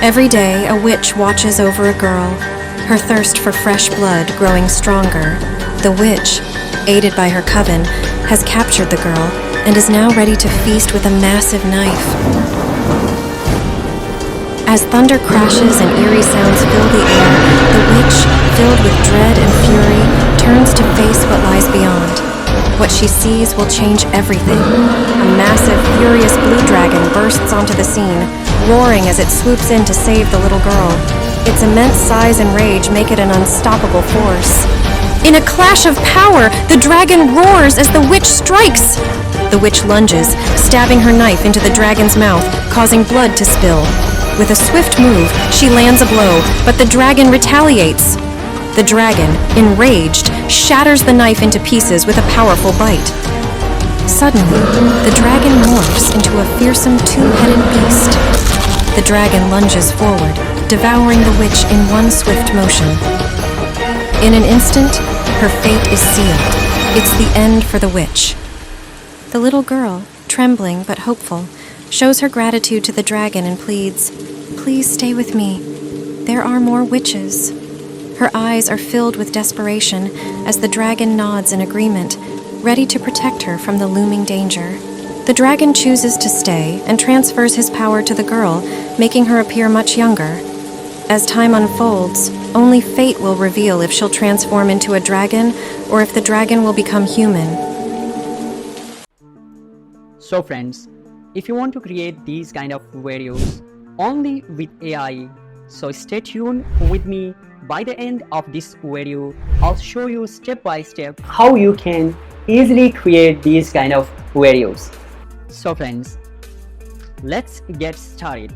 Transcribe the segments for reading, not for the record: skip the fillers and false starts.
Every day, a witch watches over a girl, her thirst for fresh blood growing stronger. The witch, aided by her coven, has captured the girl and is now ready to feast with a massive knife. As thunder crashes and eerie sounds fill the air, the witch, filled with dread and fury, turns to face what lies beyond. What she sees will change everything. A massive, furious blue dragon bursts onto the scene, roaring as it swoops in to save the little girl. Its immense size and rage make it an unstoppable force. In a clash of power, the dragon roars as the witch strikes. The witch lunges, stabbing her knife into the dragon's mouth, causing blood to spill. With a swift move, she lands a blow, but the dragon retaliates. The dragon, enraged, shatters the knife into pieces with a powerful bite. Suddenly, the dragon morphs into a fearsome two-headed beast. The dragon lunges forward, devouring the witch in one swift motion. In an instant, her fate is sealed. It's the end for the witch. The little girl, trembling but hopeful, shows her gratitude to the dragon and pleads, "Please stay with me. There are more witches." Her eyes are filled with desperation as the dragon nods in agreement, ready to protect her from the looming danger. The dragon chooses to stay and transfers his power to the girl, making her appear much younger. As time unfolds, only fate will reveal if she'll transform into a dragon or if the dragon will become human. So friends, if you want to create these kind of videos only with AI, so stay tuned with me. By the end of this video, I'll show you step by step how you can easily create these kind of videos. So friends, let's get started.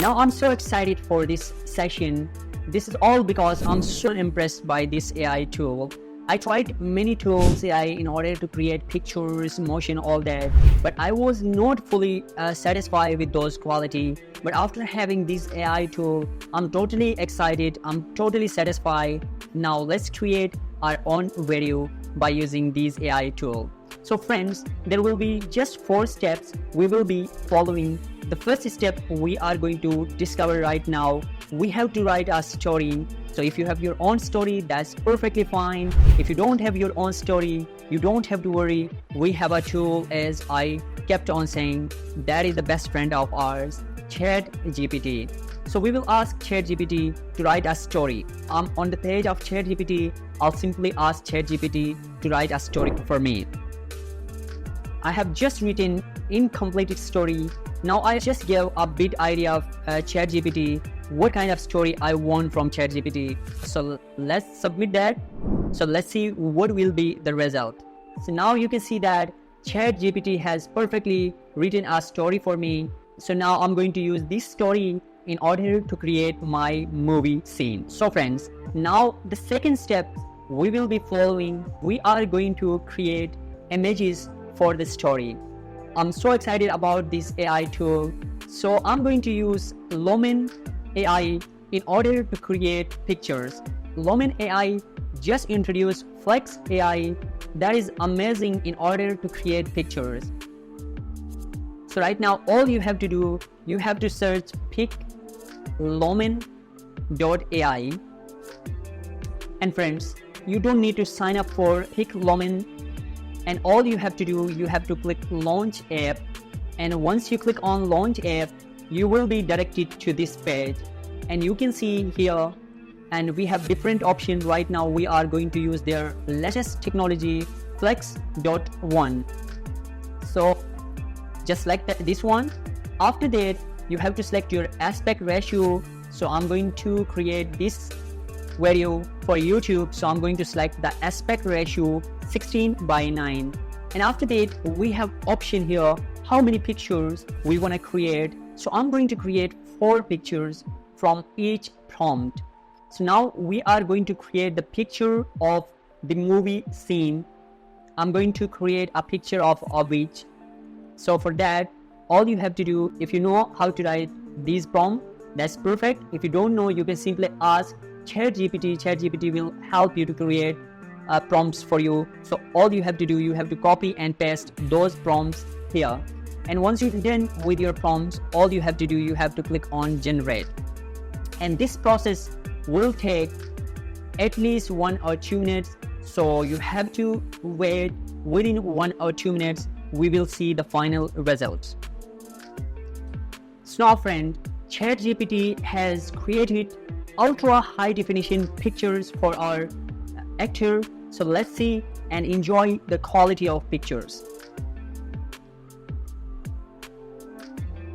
Now I'm so excited for this session. This is all because I'm so impressed by this AI tool. I tried many tools AI in order to create pictures, motion, all that, but I was not fully satisfied with those quality. But after having this AI tool, I'm totally excited, I'm totally satisfied. Now let's create our own video by using this AI tool. So friends, there will be just 4 steps we will be following. The first step we are going to discover right now. We have to write a story. So if you have your own story, that's perfectly fine. If you don't have your own story, you don't have to worry. We have a tool, as I kept on saying, that is the best friend of ours, ChatGPT. So we will ask ChatGPT to write a story. On the page of ChatGPT, I'll simply ask ChatGPT to write a story for me. I have just written incomplete story. Now I just gave a bit idea of ChatGPT, what kind of story I want from ChatGPT. So let's submit that. So let's see what will be the result. So now you can see that ChatGPT has perfectly written a story for me. So now I'm going to use this story in order to create my movie scene. So friends, now the second step we will be following, we are going to create images for the story. I'm so excited about this AI tool. So I'm going to use Lumen AI in order to create pictures. Lumen AI just introduced Flux AI that is amazing in order to create pictures. So right now, all you have to do, you have to search pick lumen.ai. And friends, you don't need to sign up for pick Lumen. And all you have to do, you have to click launch app. And once you click on launch app, you will be directed to this page. And you can see here, and we have different options. Right now we are going to use their latest technology, Flux.1. So just select this one. After that, you have to select your aspect ratio. So I'm going to create this video for YouTube. So I'm going to select the aspect ratio 16:9. And after that, we have option here, how many pictures we want to create. So I'm going to create 4 pictures from each prompt. So now we are going to create the picture of the movie scene. I'm going to create a picture of a beach. So for that, all you have to do, if you know how to write these prompts, that's perfect. If you don't know, you can simply ask ChatGPT. ChatGPT will help you to create prompts for you. So all you have to do, you have to copy and paste those prompts here. And once you're done with your prompts, all you have to do, you have to click on generate. And this process will take at least 1 or 2 minutes. So you have to wait. Within 1 or 2 minutes, we will see the final results. So now friend, ChatGPT has created ultra high definition pictures for our actor. So let's see and enjoy the quality of pictures.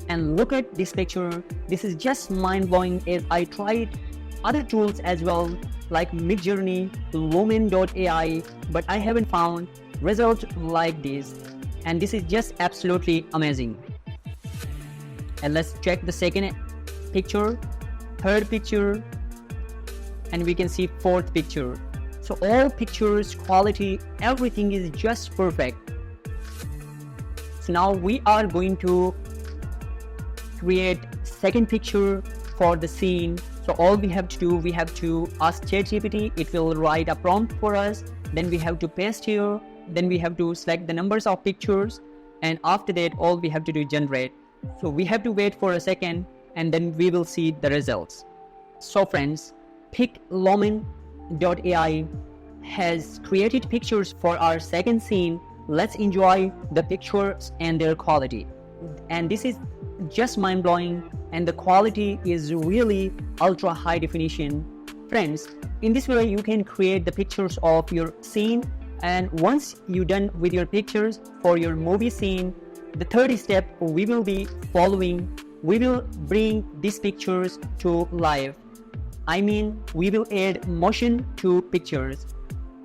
And look at this picture. This is just mind-blowing, as I tried other tools as well, like Midjourney, Lumen.ai, but I haven't found results like this. And this is just absolutely amazing. And let's check the second picture, third picture, and we can see fourth picture. So all pictures, quality, everything is just perfect. So now we are going to create second picture for the scene. So all we have to do, we have to ask ChatGPT, it will write a prompt for us, then we have to paste here, then we have to select the numbers of pictures, and after that all we have to do generate. So we have to wait for a second and then we will see the results. So friends, Lumen.ai has created pictures for our second scene. Let's enjoy the pictures and their quality. And this is just mind-blowing, and the quality is really ultra high definition. Friends, in this way you can create the pictures of your scene, and once you're done with your pictures for your movie scene, the third step we will be following, we will bring these pictures to life. I mean, we will add motion to pictures.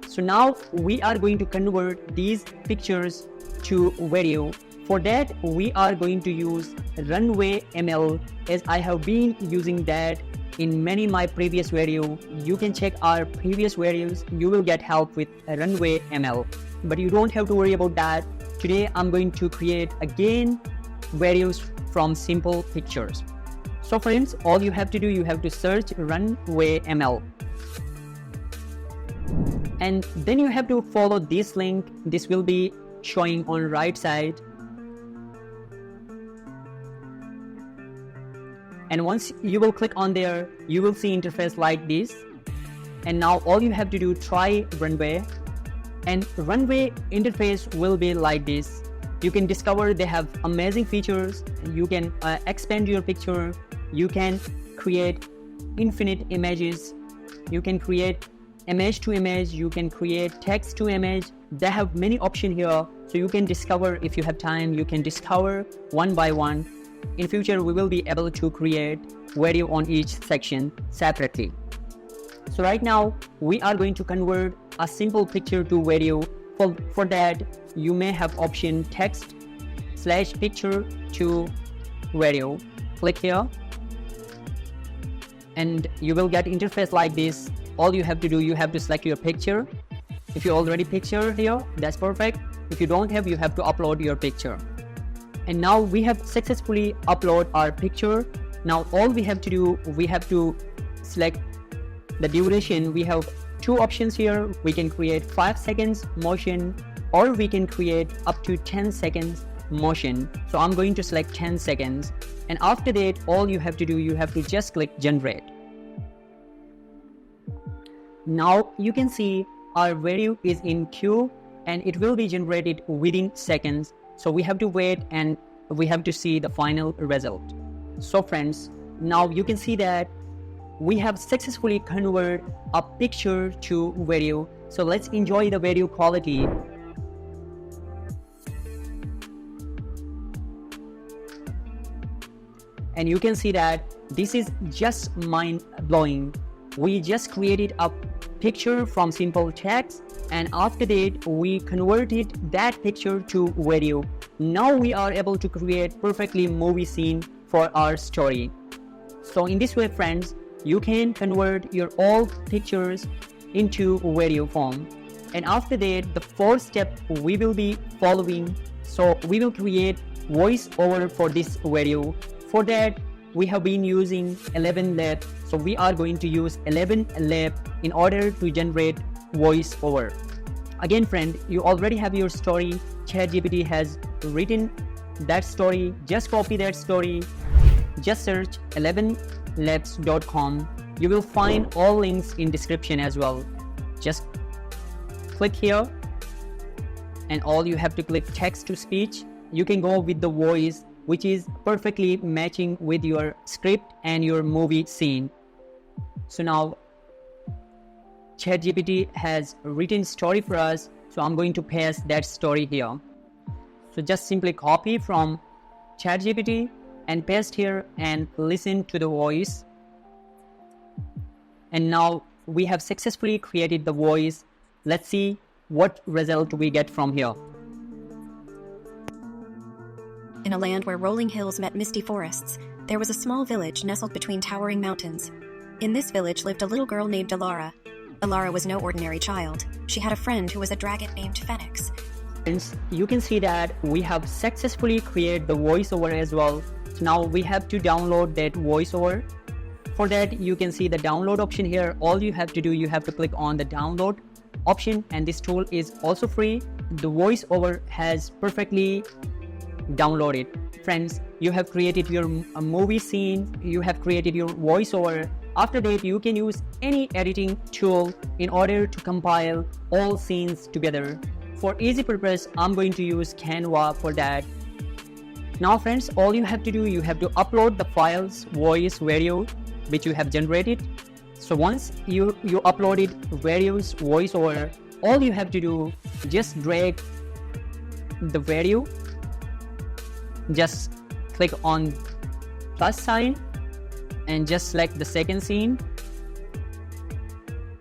So now we are going to convert these pictures to video. For that, we are going to use Runway ML, as I have been using that in many my previous video. You can check our previous videos, you will get help with Runway ML. But you don't have to worry about that. Today I'm going to create again videos from simple pictures. So friends, all you have to do, you have to search Runway ML. And then you have to follow this link. This will be showing on right side. And once you will click on there, you will see interface like this. And now all you have to do, try Runway. And Runway interface will be like this. You can discover they have amazing features. You can expand your picture. You can create infinite images. You can create image to image. You can create text to image. They have many options here. So you can discover, if you have time, you can discover one by one. In future, we will be able to create video on each section separately. So right now, we are going to convert a simple picture to video. For that, you may have option text/picture to video. Click here. And you will get interface like this. All you have to do, you have to select your picture. If you already picture here, that's perfect. If you don't have, you have to upload your picture. And now we have successfully uploaded our picture. Now all we have to do, we have to select the duration. We have two options here. We can create 5 seconds motion, or we can create up to 10 seconds motion. So I'm going to select 10 seconds. And after that, all you have to do, you have to just click generate. Now you can see our video is in queue and it will be generated within seconds. So we have to wait and we have to see the final result. So friends, now you can see that we have successfully converted a picture to video. So let's enjoy the video quality. And you can see that this is just mind-blowing. We just created a picture from simple text, and after that we converted that picture to video. Now we are able to create perfectly movie scene for our story. So in this way, friends, you can convert your old pictures into video form. And after that, the fourth step we will be following. So we will create voiceover for this video. For that, we have been using 11 lab. So we are going to use 11 lab in order to generate voiceover. Again, friend, you already have your story. ChatGPT has written that story, just copy that story. Just search 11labs.com. You will find all links in description as well. Just click here, and all you have to click text to speech. You can go with the voice, which is perfectly matching with your script and your movie scene. So now ChatGPT has written story for us, so I'm going to paste that story here. So just simply copy from ChatGPT and paste here and listen to the voice. And now we have successfully created the voice. Let's see what result we get from here. In a land where rolling hills met misty forests, there was a small village nestled between towering mountains. In this village lived a little girl named Alara. Alara was no ordinary child. She had a friend who was a dragon named Phoenix. Friends, you can see that we have successfully created the voiceover as well. So now we have to download that voiceover. For that, you can see the download option here. All you have to do, you have to click on the download option, and this tool is also free. The voiceover has perfectly downloaded. Friends, you have created your movie scene, you have created your voiceover. After that, you can use any editing tool in order to compile all scenes together. For easy purpose, I'm going to use Canva for that. Now friends, all you have to do, you have to upload the files, voice, video, which you have generated. So once you uploaded various voiceover, all you have to do, just drag the video, just click on plus sign and just select the second scene.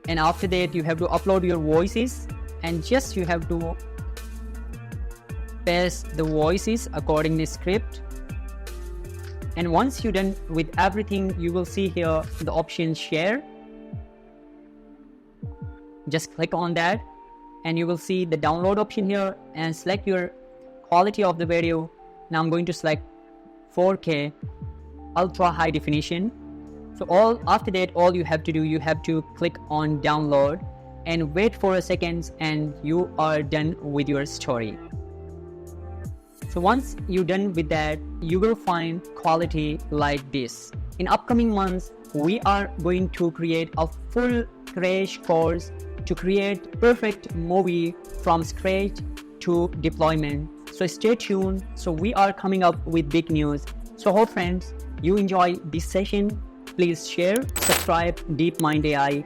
And after that, you have to upload your voices, and just you have to paste the voices according to script. And once you're done with everything, you will see here the option share. Just click on that and you will see the download option here, and select your quality of the video. Now I'm going to select 4K ultra high definition. So after that, all you have to do, you have to click on download and wait for a second, and you are done with your story. So once you're done with that, you will find quality like this. In upcoming months, we are going to create a full crash course to create perfect movie from scratch to deployment. So stay tuned. So we are coming up with big news. So hope friends, you enjoy this session. Please share, subscribe DeepMind AI.